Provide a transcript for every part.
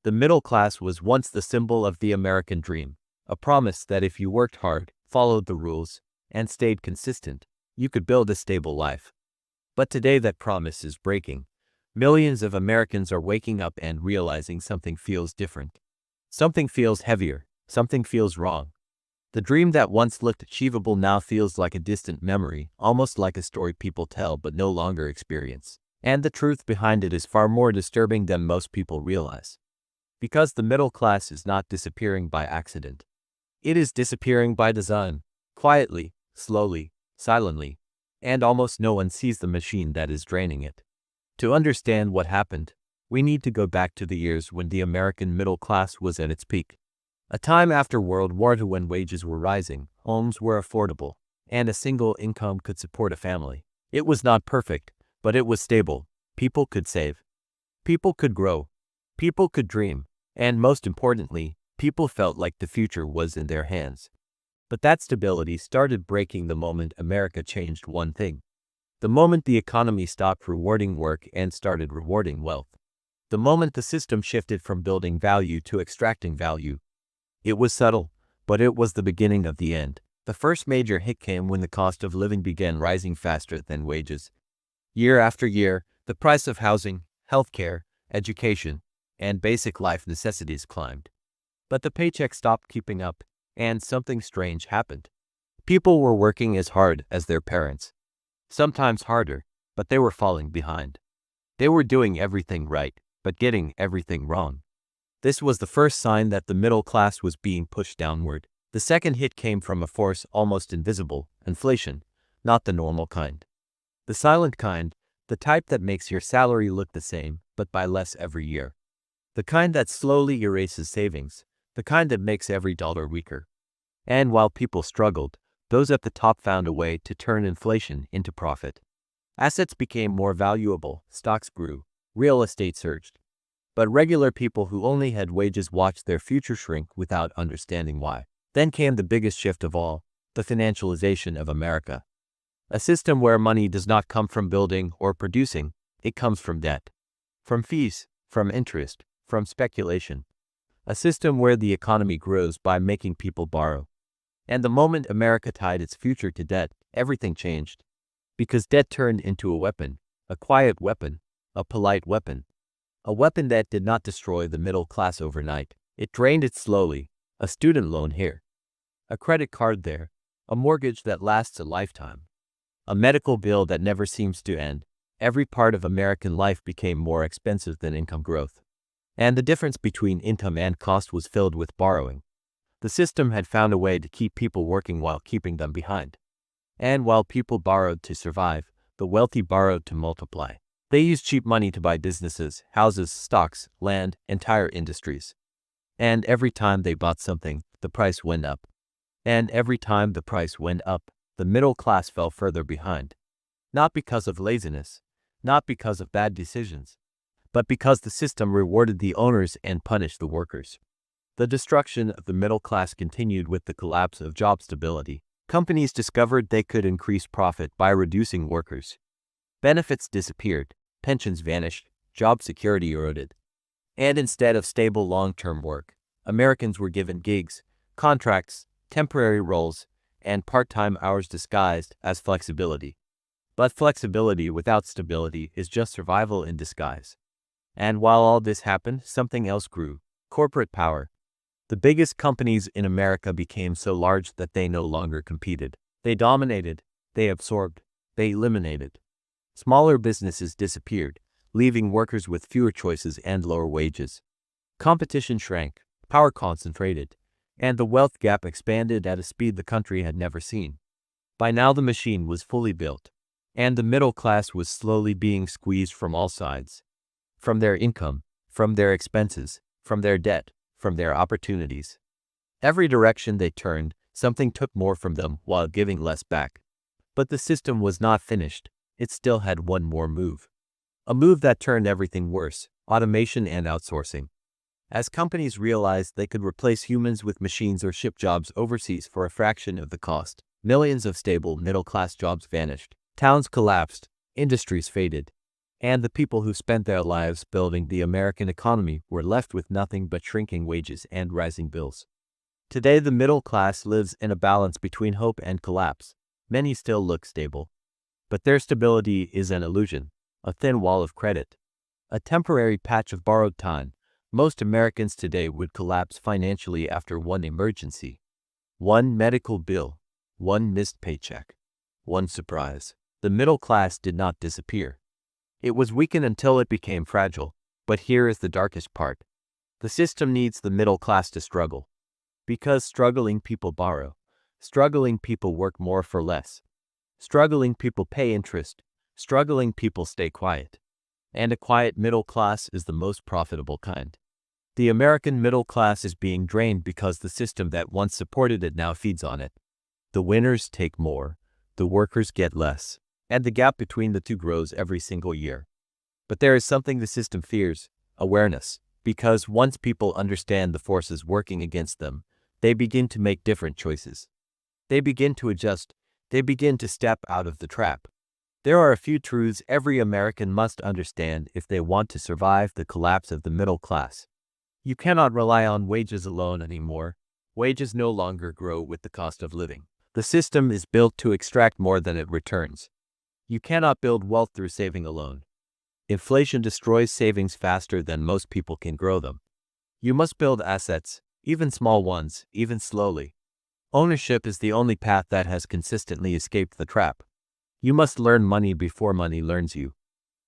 The middle class was once the symbol of the American dream, a promise that if you worked hard, followed the rules, and stayed consistent, you could build a stable life. But today that promise is breaking. Millions of Americans are waking up and realizing something feels different. Something feels heavier, something feels wrong. The dream that once looked achievable now feels like a distant memory, almost like a story people tell but no longer experience. And the truth behind it is far more disturbing than most people realize. Because the middle class is not disappearing by accident. It is disappearing by design, quietly, slowly, silently, and almost no one sees the machine that is draining it. To understand what happened, we need to go back to the years when the American middle class was at its peak. A time after World War II when wages were rising, homes were affordable, and a single income could support a family. It was not perfect, but it was stable. People could save. People could grow. People could dream. And most importantly, people felt like the future was in their hands. But that stability started breaking the moment America changed one thing. The moment the economy stopped rewarding work and started rewarding wealth. The moment the system shifted from building value to extracting value. It was subtle, but it was the beginning of the end. The first major hit came when the cost of living began rising faster than wages. Year after year, the price of housing, healthcare, education, and basic life necessities climbed. But the paycheck stopped keeping up, and something strange happened. People were working as hard as their parents. Sometimes harder, but they were falling behind. They were doing everything right, but getting everything wrong. This was the first sign that the middle class was being pushed downward. The second hit came from a force almost invisible, inflation, not the normal kind. The silent kind, the type that makes your salary look the same, but by less every year. The kind that slowly erases savings, the kind that makes every dollar weaker. And while people struggled, those at the top found a way to turn inflation into profit. Assets became more valuable, stocks grew, real estate surged. But regular people who only had wages watched their future shrink without understanding why. Then came the biggest shift of all, the financialization of America. A system where money does not come from building or producing, it comes from debt. From fees, from interest, from speculation. A system where the economy grows by making people borrow. And the moment America tied its future to debt, everything changed. Because debt turned into a weapon, a quiet weapon, a polite weapon. A weapon that did not destroy the middle class overnight. It drained it slowly, a student loan here, a credit card there, a mortgage that lasts a lifetime, a medical bill that never seems to end. Every part of American life became more expensive than income growth. And the difference between income and cost was filled with borrowing. The system had found a way to keep people working while keeping them behind. And while people borrowed to survive, the wealthy borrowed to multiply. They used cheap money to buy businesses, houses, stocks, land, entire industries. And every time they bought something, the price went up. And every time the price went up, the middle class fell further behind. Not because of laziness, not because of bad decisions, but because the system rewarded the owners and punished the workers. The destruction of the middle class continued with the collapse of job stability. Companies discovered they could increase profit by reducing workers. Benefits disappeared, pensions vanished, job security eroded. And instead of stable long-term work, Americans were given gigs, contracts, temporary roles, and part-time hours disguised as flexibility. But flexibility without stability is just survival in disguise. And while all this happened, something else grew: corporate power. The biggest companies in America became so large that they no longer competed. They dominated, they absorbed, they eliminated. Smaller businesses disappeared, leaving workers with fewer choices and lower wages. Competition shrank, power concentrated, and the wealth gap expanded at a speed the country had never seen. By now the machine was fully built, and the middle class was slowly being squeezed from all sides. From their income, from their expenses, from their debt, from their opportunities. Every direction they turned, something took more from them while giving less back. But the system was not finished. It still had one more move. A move that turned everything worse: automation and outsourcing. As companies realized they could replace humans with machines or ship jobs overseas for a fraction of the cost, millions of stable middle-class jobs vanished. Towns collapsed, industries faded, And the people who spent their lives building the American economy were left with nothing but shrinking wages and rising bills. Today, the middle class lives in a balance between hope and collapse. Many still look stable, but their stability is an illusion, a thin wall of credit, a temporary patch of borrowed time. Most Americans today would collapse financially after one emergency, one medical bill, one missed paycheck, one surprise. The middle class did not disappear. It was weakened until it became fragile. But here is the darkest part. The system needs the middle class to struggle. Because struggling people borrow. Struggling people work more for less. Struggling people pay interest. Struggling people stay quiet. And a quiet middle class is the most profitable kind. The American middle class is being drained because the system that once supported it now feeds on it. The winners take more. The workers get less. And the gap between the two grows every single year. But there is something the system fears: awareness. Because once people understand the forces working against them, they begin to make different choices. They begin to adjust. They begin to step out of the trap. There are a few truths every American must understand if they want to survive the collapse of the middle class. You cannot rely on wages alone anymore. Wages no longer grow with the cost of living. The system is built to extract more than it returns. You cannot build wealth through saving alone. Inflation destroys savings faster than most people can grow them. You must build assets, even small ones, even slowly. Ownership is the only path that has consistently escaped the trap. You must learn money before money learns you.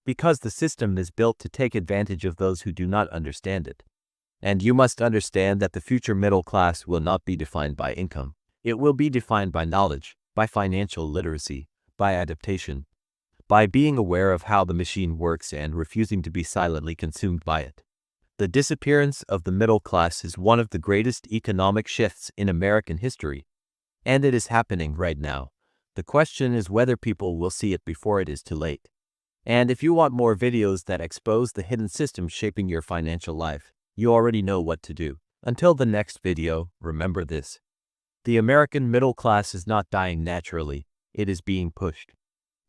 Because the system is built to take advantage of those who do not understand it. And you must understand that the future middle class will not be defined by income. It will be defined by knowledge, by financial literacy, by adaptation, by being aware of how the machine works and refusing to be silently consumed by it. The disappearance of the middle class is one of the greatest economic shifts in American history, and it is happening right now. The question is whether people will see it before it is too late. And if you want more videos that expose the hidden systems shaping your financial life, you already know what to do. Until the next video, remember this: the American middle class is not dying naturally, it is being pushed.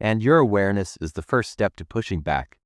And your awareness is the first step to pushing back.